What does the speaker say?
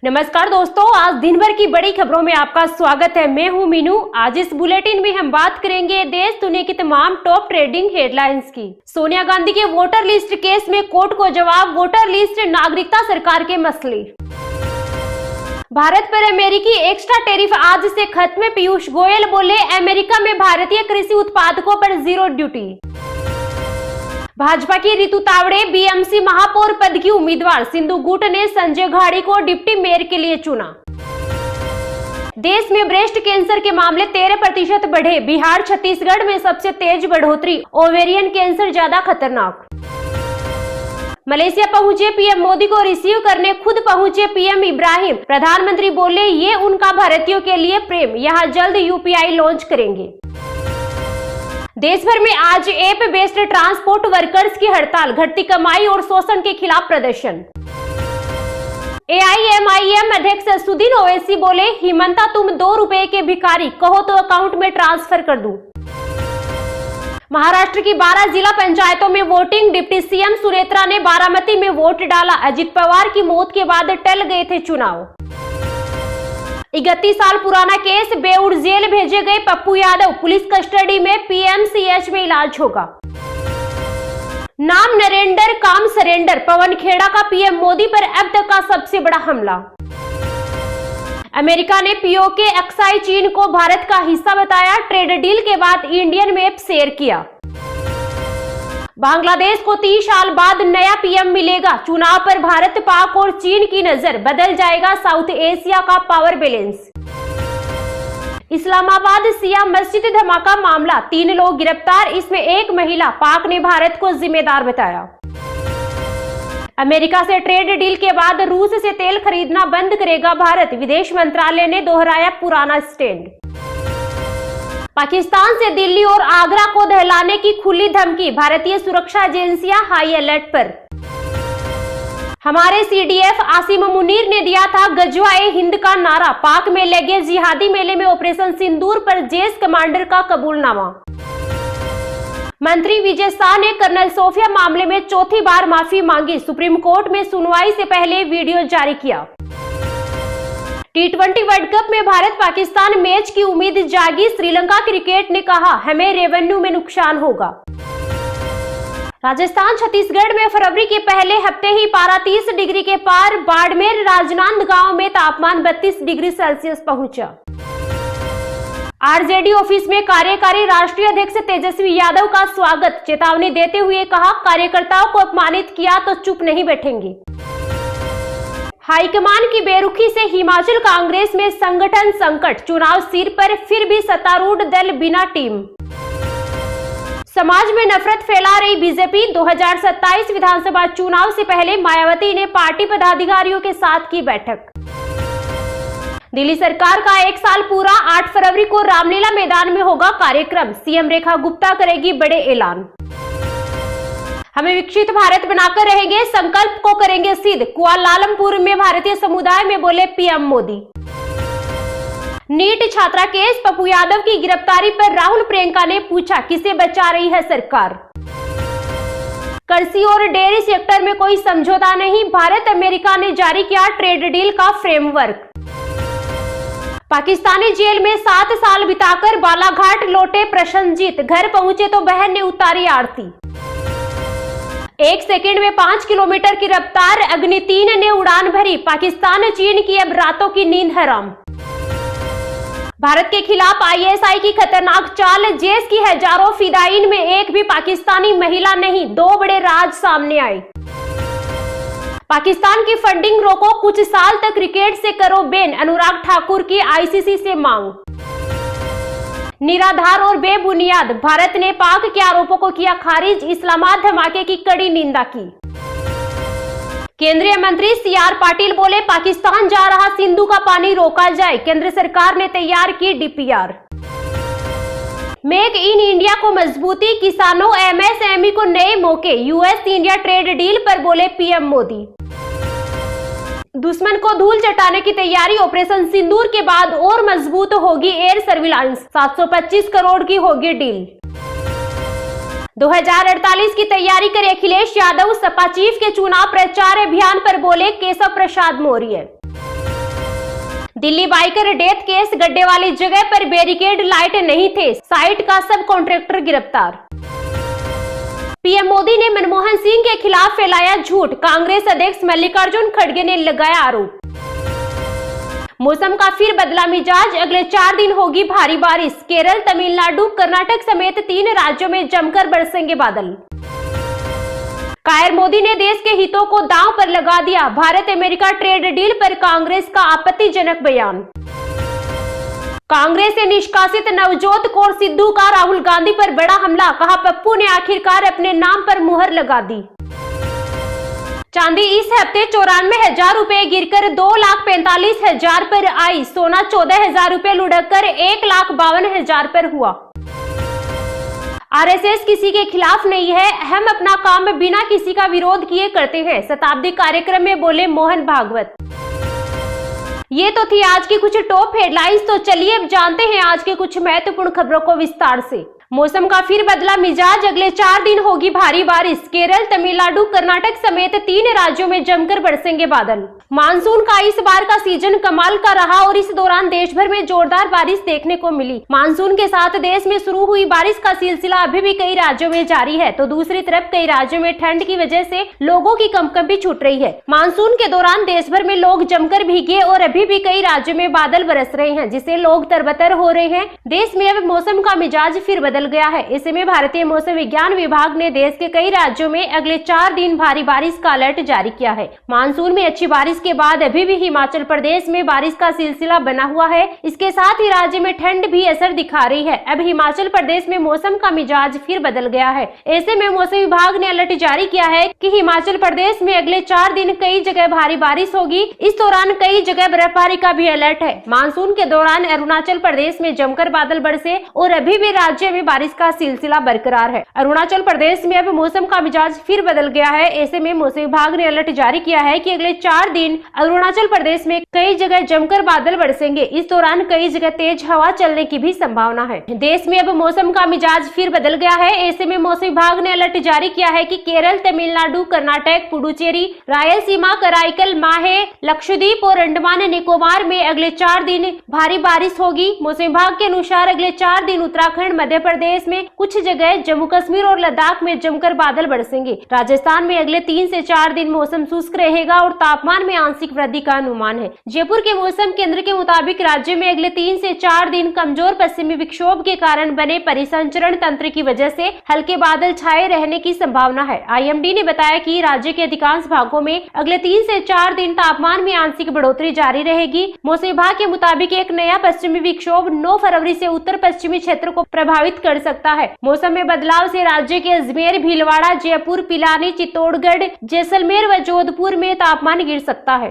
नमस्कार दोस्तों, आज दिन भर की बड़ी खबरों में आपका स्वागत है। मैं हूं मीनू। आज इस बुलेटिन में हम बात करेंगे देश दुनिया की तमाम टॉप ट्रेंडिंग हेडलाइंस की। सोनिया गांधी के वोटर लिस्ट केस में कोर्ट को जवाब, वोटर लिस्ट नागरिकता सरकार के मसले। भारत पर अमेरिकी एक्स्ट्रा टैरिफ आज से खत्म, पीयूष गोयल बोले अमेरिका में भारतीय कृषि उत्पादकों पर जीरो ड्यूटी। भाजपा की रितु तावड़े बीएमसी महापौर पद की उम्मीदवार, सिंधु गुट ने संजय घाड़ी को डिप्टी मेयर के लिए चुना। देश में ब्रेस्ट कैंसर के मामले 13% बढ़े, बिहार छत्तीसगढ़ में सबसे तेज बढ़ोतरी, ओवेरियन कैंसर ज्यादा खतरनाक। मलेशिया पहुंचे पीएम मोदी को रिसीव करने खुद पहुंचे पीएम इब्राहिम, प्रधानमंत्री बोले ये उनका भारतीयों के लिए प्रेम, यहां जल्द यूपीआई लॉन्च करेंगे। देश भर में आज ऐप बेस्ड ट्रांसपोर्ट वर्कर्स की हड़ताल, घटती कमाई और शोषण के खिलाफ प्रदर्शन। एआईएमआईएम अध्यक्ष असदुद्दीन ओवैसी बोले हिमंता तुम 2 रुपए के भिखारी, कहो तो अकाउंट में ट्रांसफर कर दूं। महाराष्ट्र की 12 जिला पंचायतों में वोटिंग, डिप्टी सीएम सुनेत्रा ने बारामती में वोट डाला। अजित पवार की मौत के बाद टल गए थे चुनाव। 31 साल पुराना केस, बेऊर जेल भेजे गए पप्पू यादव, पुलिस कस्टडी में, पीएमसीएच में इलाज होगा। नाम नरेंद्र, काम सरेंडर, पवन खेड़ा का पीएम मोदी पर अब तक का सबसे बड़ा हमला। अमेरिका ने पीओके अक्साई चीन को भारत का हिस्सा बताया, ट्रेड डील के बाद इंडियन मैप शेयर किया। बांग्लादेश को 30 साल बाद नया पीएम मिलेगा, चुनाव पर भारत, पाक और चीन की नजर, बदल जाएगा साउथ एशिया का पावर बैलेंस। इस्लामाबाद शिया मस्जिद धमाका मामला, 3 लोग गिरफ्तार, इसमें 1 महिला, पाक ने भारत को जिम्मेदार बताया। अमेरिका से ट्रेड डील के बाद रूस से तेल खरीदना बंद करेगा भारत, विदेश मंत्रालय ने दोहराया पुराना स्टैंड। पाकिस्तान से दिल्ली और आगरा को दहलाने की खुली धमकी, भारतीय सुरक्षा एजेंसियां हाई अलर्ट पर। हमारे सीडीएफ आसिम मुनीर ने दिया था गजवा-ए हिंद का नारा, पाक में लगे जिहादी मेले में ऑपरेशन सिंदूर पर जेश कमांडर का कबूलनामा। मंत्री विजय शाह ने कर्नल सोफिया मामले में 4थी बार माफी मांगी, सुप्रीम कोर्ट में सुनवाई से पहले वीडियो जारी किया। T20 वर्ल्ड कप में भारत पाकिस्तान मैच की उम्मीद जागी, श्रीलंका क्रिकेट ने कहा हमें रेवेन्यू में नुकसान होगा। राजस्थान छत्तीसगढ़ में फरवरी के पहले हफ्ते ही पारा 30 डिग्री के पार, बाड़मेर राजनांदगांव में तापमान 32 डिग्री सेल्सियस पहुंचा। आरजेडी ऑफिस में कार्यकारी राष्ट्रीय अध्यक्ष तेजस्वी यादव का स्वागत, चेतावनी देते हुए कहा कार्यकर्ताओं को अपमानित किया तो चुप नहीं बैठेंगे। हाईकमान की बेरुखी से हिमाचल कांग्रेस में संगठन संकट, चुनाव सिर पर, फिर भी सत्तारूढ़ दल बिना टीम। समाज में नफरत फैला रही बीजेपी, 2027 विधानसभा चुनाव से पहले मायावती ने पार्टी पदाधिकारियों के साथ की बैठक। दिल्ली सरकार का 1 साल पूरा, 8 फरवरी को रामलीला मैदान में होगा कार्यक्रम, सीएम रेखा गुप्ता करेगी बड़े ऐलान। हमें विकसित भारत बनाकर रहेंगे, संकल्प को करेंगे सिद्ध, कुआलालंपुर में भारतीय समुदाय में बोले पीएम मोदी। नीट छात्रा केस, पप्पू यादव की गिरफ्तारी पर राहुल प्रियंका ने पूछा किसे बचा रही है सरकार। कृषि और डेयरी सेक्टर में कोई समझौता नहीं, भारत अमेरिका ने जारी किया ट्रेड डील का फ्रेमवर्क। पाकिस्तानी जेल में 7 साल बिताकर बालाघाट लौटे प्रसन्नजीत, घर पहुंचे तो बहन ने उतारी आरती। 1 सेकंड में 5 किलोमीटर की रफ्तार, अग्नि 3 ने उड़ान भरी, पाकिस्तान चीन की अब रातों की नींद हराम। भारत के खिलाफ आईएसआई की खतरनाक चाल, जैश की हजारों फिदायीन में एक भी पाकिस्तानी महिला नहीं, 2 बड़े राज सामने आए। पाकिस्तान की फंडिंग रोको, कुछ साल तक क्रिकेट से करो बैन, अनुराग ठाकुर की आईसीसी से मांग। निराधार और बेबुनियाद, भारत ने पाक के आरोपों को किया खारिज, इस्लामाबाद धमाके की कड़ी निंदा की। केंद्रीय मंत्री सीआर पाटिल बोले पाकिस्तान जा रहा सिंधु का पानी रोका जाए, केंद्र सरकार ने तैयार की डीपीआर। मेक इन इंडिया को मजबूती, किसानों एमएसएमई को नए मौके, यूएस इंडिया ट्रेड डील पर बोले पीएम मोदी। दुश्मन को धूल चटाने की तैयारी, ऑपरेशन सिंदूर के बाद और मजबूत होगी एयर सर्विलांस, 725 करोड़ की होगी डील। 2048 की तैयारी करे अखिलेश यादव, सपा चीफ के चुनाव प्रचार अभियान पर बोले Keshav Prasad Maurya. Delhi biker death case, गड्ढे वाली जगह पर बैरिकेड लाइट नहीं थे, साइट का सब कॉन्ट्रैक्टर गिरफ्तार। पीएम मोदी ने मनमोहन सिंह के खिलाफ फैलाया झूठ, कांग्रेस अध्यक्ष मल्लिकार्जुन खड़गे ने लगाया आरोप। मौसम का फिर बदला मिजाज, अगले 4 दिन होगी भारी बारिश, केरल, तमिलनाडु, कर्नाटक समेत 3 राज्यों में जमकर बरसेंगे बादल। कायर मोदी ने देश के हितों को दांव पर लगा दिया, भारत अमेरिका ट्रेड डील पर कांग्रेस का आपत्तिजनक बयान। कांग्रेस से निष्कासित नवजोत कौर सिद्धू का राहुल गांधी पर बड़ा हमला, कहा पप्पू ने आखिरकार अपने नाम पर मुहर लगा दी। चांदी इस हफ्ते 94,000 रुपए गिरकर 2,45,000 पर आई, सोना 14,000 रुपए लुढ़ककर 1,52,000 पर हुआ। आरएसएस किसी के खिलाफ नहीं है, हम अपना काम बिना किसी का विरोध किए करते हैं, शताब्दी कार्यक्रम में बोले मोहन भागवत। ये तो थी आज की कुछ टॉप हेडलाइंस, तो चलिए अब जानते हैं आज के कुछ महत्वपूर्ण खबरों को विस्तार से। मौसम का फिर बदला मिजाज, अगले 4 दिन होगी भारी बारिश, केरल, तमिलनाडु, कर्नाटक समेत 3 राज्यों में जमकर बरसेंगे बादल। मानसून का इस बार का सीजन कमाल का रहा और इस दौरान देश भर में जोरदार बारिश देखने को मिली। मानसून के साथ देश में शुरू हुई बारिश का सिलसिला अभी भी कई राज्यों में जारी है, तो दूसरी तरफ कई राज्यों में ठंड की वजह से लोगों की कंपकंपी छूट रही है। मानसून के दौरान देश भर में लोग जमकर भीगे और अभी भी कई राज्यों में बादल बरस रहे हैं, जिससे लोग तरबतर हो रहे हैं। देश में अब मौसम का मिजाज फिर बदल गया है। ऐसे में भारतीय मौसम विज्ञान विभाग ने देश के कई राज्यों में अगले 4 दिन भारी बारिश का अलर्ट जारी किया है। मानसून में अच्छी बारिश के बाद अभी भी हिमाचल प्रदेश में बारिश का सिलसिला बना हुआ है। इसके साथ ही राज्य में ठंड भी असर दिखा रही है। अब हिमाचल प्रदेश में मौसम का मिजाज फिर बदल गया है। ऐसे में मौसम विभाग ने अलर्ट जारी किया है कि हिमाचल प्रदेश में अगले 4 दिन कई जगह भारी बारिश होगी। इस दौरान कई जगह बर्फबारी का भी अलर्ट है। मानसून के दौरान अरुणाचल प्रदेश में जमकर बादल बरसे और अभी भी राज्य में बारिश का सिलसिला बरकरार है। अरुणाचल प्रदेश में अब मौसम का मिजाज फिर बदल गया है। ऐसे में मौसम विभाग ने अलर्ट जारी किया है कि अगले 4 दिन अरुणाचल प्रदेश में कई जगह जमकर बादल बरसेंगे। इस दौरान कई जगह तेज हवा चलने की भी संभावना है। देश में अब मौसम का मिजाज फिर बदल गया है। ऐसे में मौसम विभाग ने अलर्ट जारी किया है कि केरल, तमिलनाडु, कर्नाटक, पुडुचेरी, रायलसीमा, कराईकल, माहे, लक्षद्वीप और अंडमान निकोबार में अगले 4 दिन भारी बारिश होगी। मौसम विभाग के अनुसार अगले 4 दिन उत्तराखंड, मध्य प्रदेश में कुछ जगह, जम्मू कश्मीर और लद्दाख में जमकर बादल बरसेंगे। राजस्थान में अगले 3 से 4 दिन मौसम शुष्क रहेगा और तापमान में आंशिक वृद्धि का अनुमान है। जयपुर के मौसम केंद्र के मुताबिक राज्य में अगले 3 से 4 दिन कमजोर पश्चिमी विक्षोभ के कारण बने परिसंचरण तंत्र की वजह से हल्के बादल छाए रहने की संभावना है। आईएमडी ने बताया कि राज्य के अधिकांश भागों में अगले 3 से 4 दिन तापमान में आंशिक बढ़ोतरी जारी रहेगी। मौसम विभाग के मुताबिक एक नया पश्चिमी विक्षोभ 9 फरवरी से उत्तर पश्चिमी क्षेत्र को प्रभावित कर सकता है। मौसम में बदलाव से राज्य के अजमेर, भीलवाड़ा, जयपुर, पिलानी, चित्तौड़गढ़, जैसलमेर व जोधपुर में तापमान गिर सकता है।